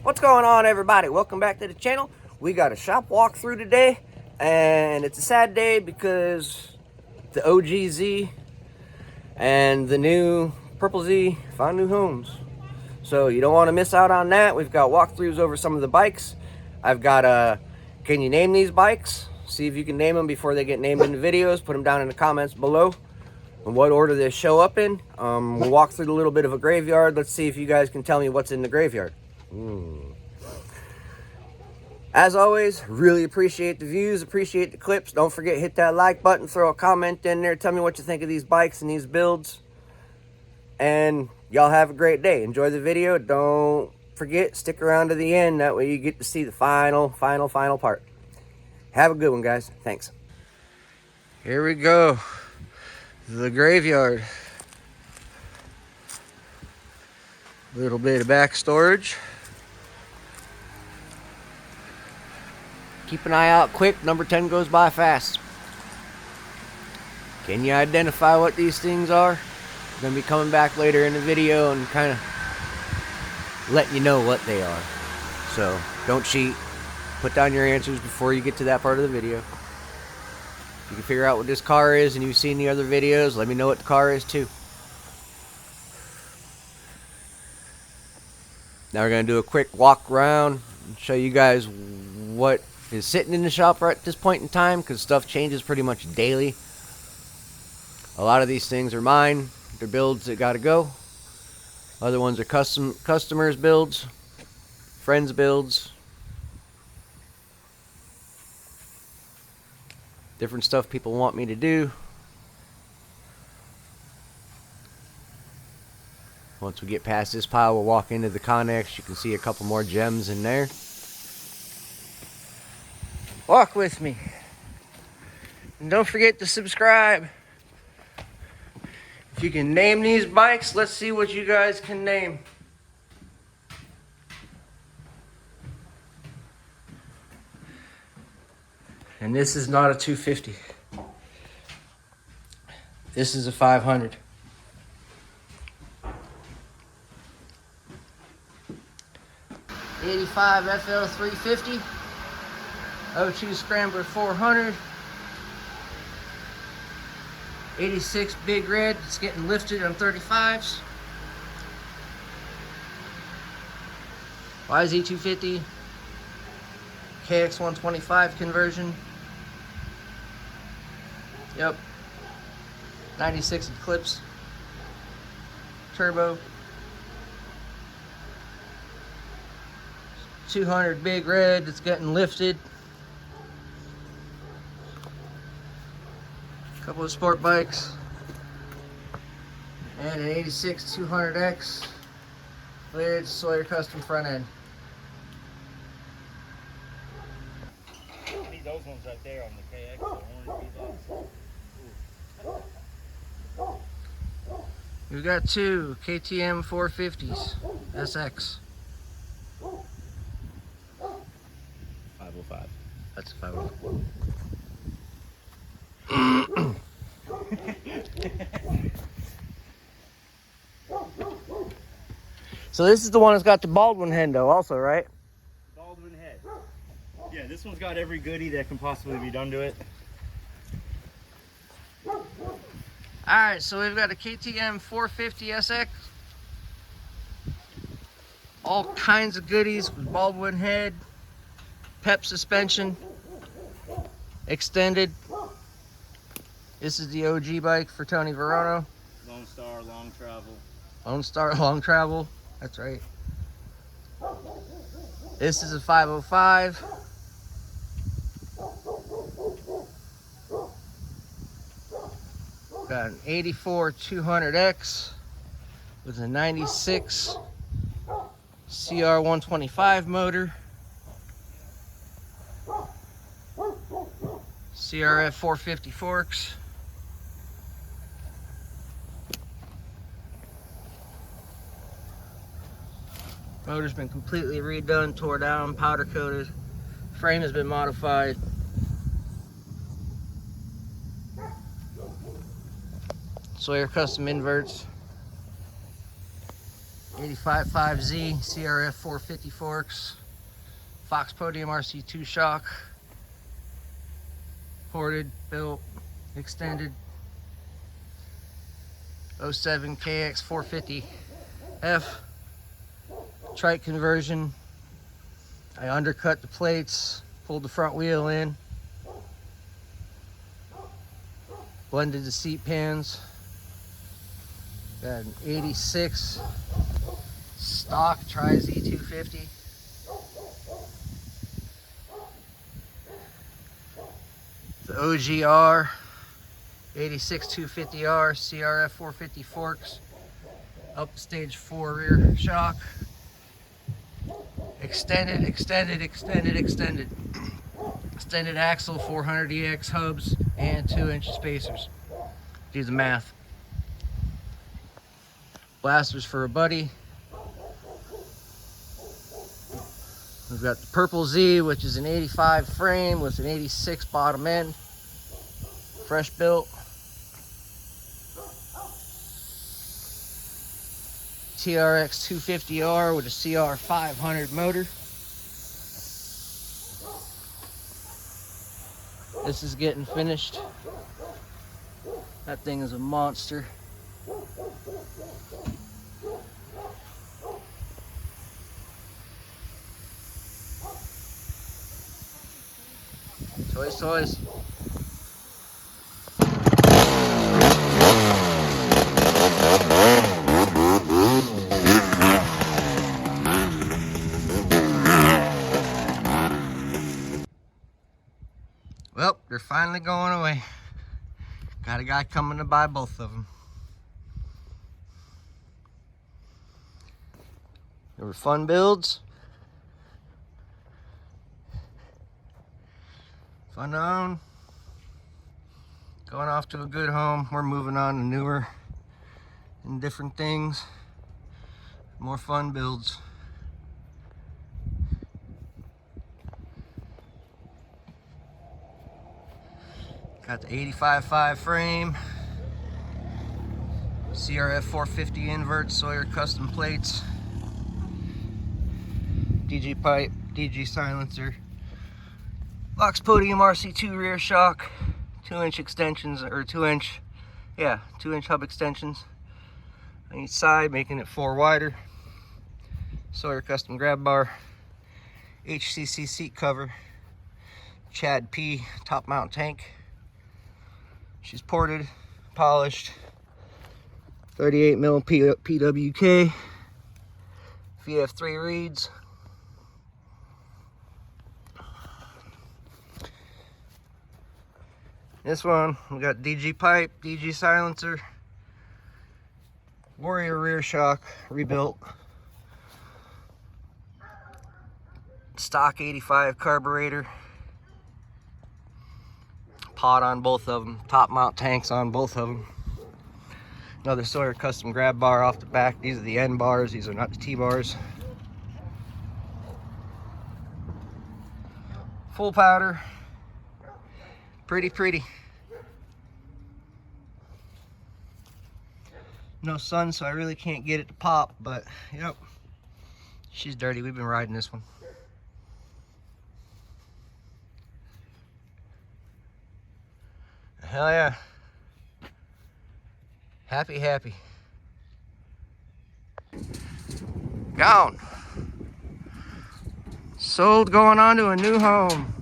What's going on, everybody? Welcome back to the channel. We got a shop walkthrough today, and it's a sad day because the OG-Z and the new Purple Z found new homes. So you don't want to miss out on that. We've got walkthroughs over some of the bikes. I've got can you name these bikes? See if you can name them before they get named in the videos. Put them down in the comments below and what order they show up in. We'll walk through a little bit of a graveyard. Let's see if you guys can tell me what's in the graveyard. As always, really appreciate the views, appreciate the clips. Don't forget, hit that like button, throw a comment in there, tell me what you think of these bikes and these builds. And y'all have a great day. Enjoy the video. Don't forget, stick around to the end. That way you get to see the final part. Have a good one, guys. Thanks. Here we go. The graveyard. Little bit of back storage. Keep an eye out quick. Number 10 goes by fast. Can you identify what these things are? I'm going to be coming back later in the video and kind of letting you know what they are. So don't cheat. Put down your answers before you get to that part of the video. If you can figure out what this car is and you've seen the other videos, let me know what the car is too. Now we're going to do a quick walk around and show you guys what is sitting in the shop right at this point in time, because stuff changes pretty much daily. A lot of these things are mine. They're builds that got to go. Other ones are customers builds, friends builds, different stuff people want me to do. Once we get past this pile, we'll walk into the Connex. You can see a couple more gems in there. Walk with me. And don't forget to subscribe. If you can name these bikes, let's see what you guys can name. And this is not a 250. This is a 500. '85 FL 350. 02 Scrambler 400. 86 Big Red. It's getting lifted on 35s. YZ250. KX125 conversion. Yep. 96 Eclipse. Turbo. 200 Big Red. It's getting lifted. Couple of sport bikes. And an 86 200X. Flared Sawyer custom front end. Need those ones right there on the KX. I want to see those. We've got two KTM 450s SX. 505. That's a 505. So this is the one that's got the Baldwin head though also, right? Baldwin head. Yeah, this one's got every goodie that can possibly be done to it. Alright, so we've got a KTM 450 SX. All kinds of goodies with Baldwin head, PEP suspension, extended. This is the OG bike for Tony Verono. Lone Star, long travel. Lone Star, long travel. That's right. This is a 505. Got an 84 200X with a 96 CR125 motor. CRF 450 forks. Motor's been completely redone, tore down, powder coated. Frame has been modified. Sawyer custom inverts. 85.5Z CRF 450 forks, Fox Podium RC2 shock, ported, built, extended, 07 KX 450F, trike conversion. I undercut the plates, pulled the front wheel in, blended the seat pans. Got an 86 stock Tri-Z 250. The OGR 86 250R CRF 450 forks, up stage 4 rear shock, extended axle, 400EX hubs, and 2-inch spacers. Do the math. Blasters for a buddy. We've got the Purple Z, which is an 85 frame with an 86 bottom end, fresh built. TRX 250R with a CR 500 motor. This is getting finished. That thing is a monster. Toys. Well, they're finally going away. Got a guy coming to buy both of them. They were fun builds. Fun to own. Going off to a good home. We're moving on to newer and different things. More fun builds. Got the 85.5 frame, CRF 450 invert, Sawyer custom plates, DG pipe, DG silencer, Fox Podium RC2 rear shock, 2-inch extensions, or 2-inch hub extensions on each side, making it 4 wider. Sawyer custom grab bar, HCC seat cover, Chad P top mount tank. She's ported, polished, 38 mil PWK, VF3 reeds. This one, we got DG pipe, DG silencer, Warrior rear shock, rebuilt, stock 85 carburetor, pod on both of them, top mount tanks on both of them. Another Sawyer custom grab bar off the back. These are the N bars, these are not the T bars. Full powder. Pretty. No sun, so I really can't get it to pop, but yep. She's dirty. We've been riding this one. Hell yeah. Happy. Gone. Sold, going on to a new home.